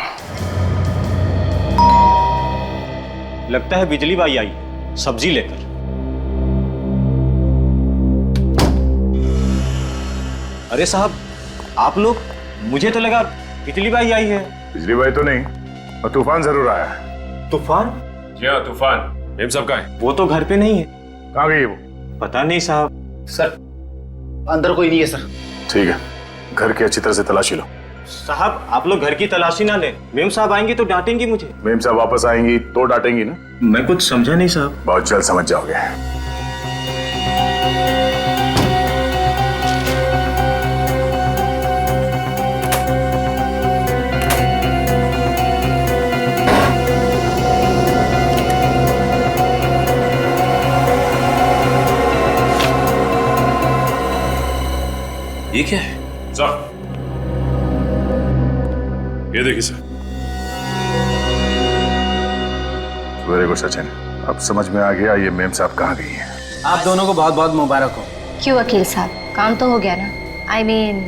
लगता है बिजली बाई आई सब्जी लेकर। अरे साहब, आप लोग, मुझे तो लगा बिजली बाई आई है। बिजली बाई तो नहीं, और तूफान जरूर आया है। तूफान? जी हाँ, तूफान। मेम साहब कहाँ है? वो तो घर पे नहीं है। कहाँ गई वो? पता नहीं साहब। सर, अंदर कोई नहीं है सर। ठीक है, घर की अच्छी तरह से तलाशी लो। साहब, आप लोग घर की तलाशी ना लें, मेम साहब आएंगे तो डांटेंगी मुझे। मेम साहब वापस आएंगी तो डांटेंगी ना? मैं कुछ समझा नहीं साहब। बहुत जल्द समझ जाओगे। ये क्या है? जाओ, ये देखिए सर। वेरी गुड सचिन, अब समझ में आ गया ये मेम साहब कहाँ गई हैं। आप दोनों को बहुत बहुत मुबारक हो। क्यों वकील साहब, काम तो हो गया ना? आई मीन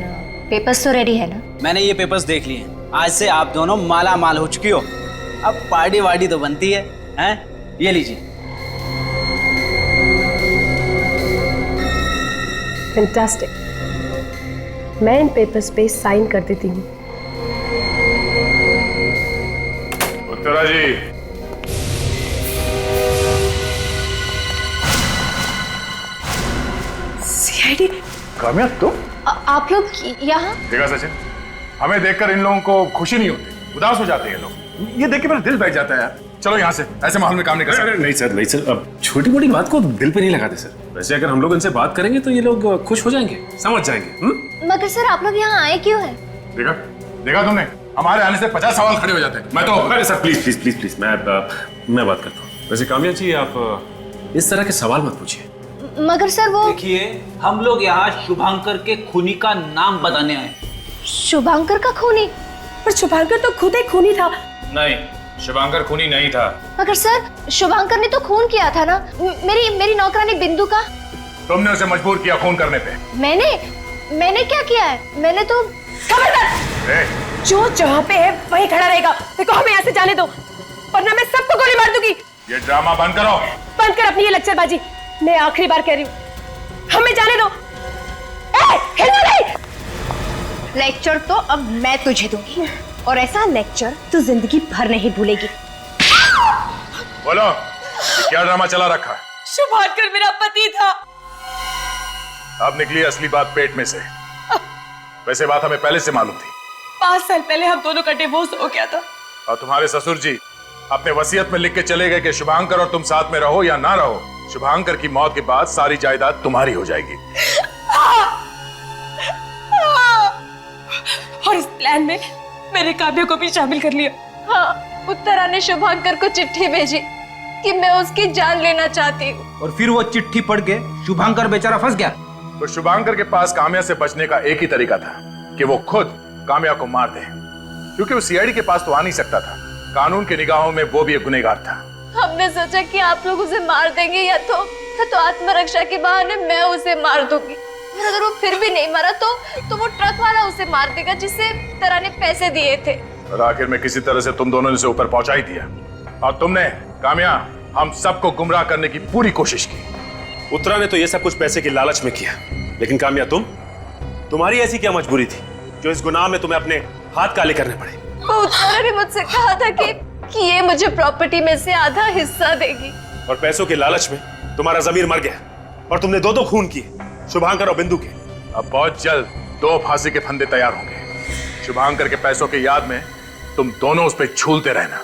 पेपर्स तो रेडी है ना? मैंने ये पेपर्स देख लिए हैं। आज से आप दोनों माला माल हो चुकी हो। अब पार्टी वार्टी तो बनती है, हैं? ये लीजिए। फैंटास्टिक। मैं इन पेपर्स पे साइन कर देती हूँ। उत्तरा जी, सीआईडी। कामया तुम? आप लोग यहाँ? देखा सचिन, हमें देखकर इन लोगों को खुशी नहीं होती, उदास हो जाते हैं ये लोग। ये देख के मेरा दिल बैठ जाता है यार। चलो यहाँ से, ऐसे माहौल में काम नहीं कर सकते। नहीं सर, नहीं सर, अब छोटी मोटी बात को दिल पे नहीं लगाते सर। वैसे अगर हम लोग इनसे बात करेंगे तो ये लोग खुश हो जाएंगे, समझ जाएंगे। मगर सर आप लोग यहाँ आए क्यों हैं? देखा देखा तुमने, हमारे आने से 50 सवाल खड़े हो जाते हैं। मैं तो अरे sir please please please please, मैं बात करता हूँ। वैसे कामया जी, आप इस तरह के सवाल मत पूछिए। मगर सर वो देखिए, हम लोग यहाँ शुभांकर के खूनी का नाम बताने आए। शुभांकर का खूनी? पर शुभांकर तो खुद एक खूनी था। नहीं, शुभांकर खूनी नहीं था। मगर सर शुभांकर ने तो खून किया था ना, मेरी नौकरानी बिंदु का। तुमने उसे मजबूर किया खून करने पे। मैंने क्या किया है? मैंने तो खबरदार! जो जहाँ पे है वहीं खड़ा रहेगा। देखो हमें यहाँ से जाने दो, वरना मैं सबको गोली मार दूंगी। ये ड्रामा बंद करो। बंद कर अपनी ये लेक्चरबाजी। मैं आखिरी बार कह रही हूँ, हमें जाने दो। हिलना नहीं। लेक्चर तो अब मैं तुझे दूंगी, और ऐसा लेक्चर तू जिंदगी भर नहीं भूलेगी। बोलो, ये क्या ड्रामा चला रखा है? शुभांकर मेरा पति था। अब निकली असली बात पेट में से। वैसे बात हमें पहले से मालूम थी। 5 साल पहले हम दोनों का डिवोर्स हो गया था। और तुम्हारे ससुर जी अपने वसीयत में लिख के चले गए कि शुभांकर और तुम साथ में रहो या ना रहो, शुभांकर की मौत के बाद सारी जायदाद तुम्हारी हो जाएगी। और इस प्लान में मेरे काव्य को भी शामिल कर लिया। हाँ, उत्तरा ने शुभांकर को चिट्ठी भेजी कि मैं उसकी जान लेना चाहती हूँ। और फिर वो चिट्ठी पढ़ के शुभांकर बेचारा फंस गया। तो शुभांकर के पास काम्या से बचने का एक ही तरीका था कि वो खुद काम्या को मार दे, क्योंकि वो सीआईडी के पास तो आ नहीं सकता था। कानून की निगाहों में वो भी एक गुनहगार था। हमने सोचा कि आप लोग उसे मार देंगे या तो आत्मरक्षा के बहाने मैं उसे मार दूंगी, और अगर वो फिर भी नहीं मरा तो वो ट्रक वाला उसे मार देगा जिसे तरह ने पैसे दिए थे। और आखिर में किसी तरह से तुम दोनों ने उसे ऊपर पहुंचा ही दिया, और तुमने काम्या हम सबको गुमराह करने की पूरी कोशिश की। उत्तरा ने तो ये सब कुछ पैसे की लालच में किया, लेकिन काम्या तुम्हारी ऐसी क्या मजबूरी थी जो इस गुनाह में तुम्हें अपने हाथ काले करने पड़े? उत्तरा ने मुझसे कहा था कि ये मुझे प्रॉपर्टी में से आधा हिस्सा देगी, और पैसों के लालच में तुम्हारा जमीर मर गया और तुमने दो खून किए, शुभांकर और बिंदु के। अब बहुत जल्द 2 फांसी के फंदे तैयार होंगे। शुभांकर के पैसों की याद में तुम दोनों उस पर झूलते रहना।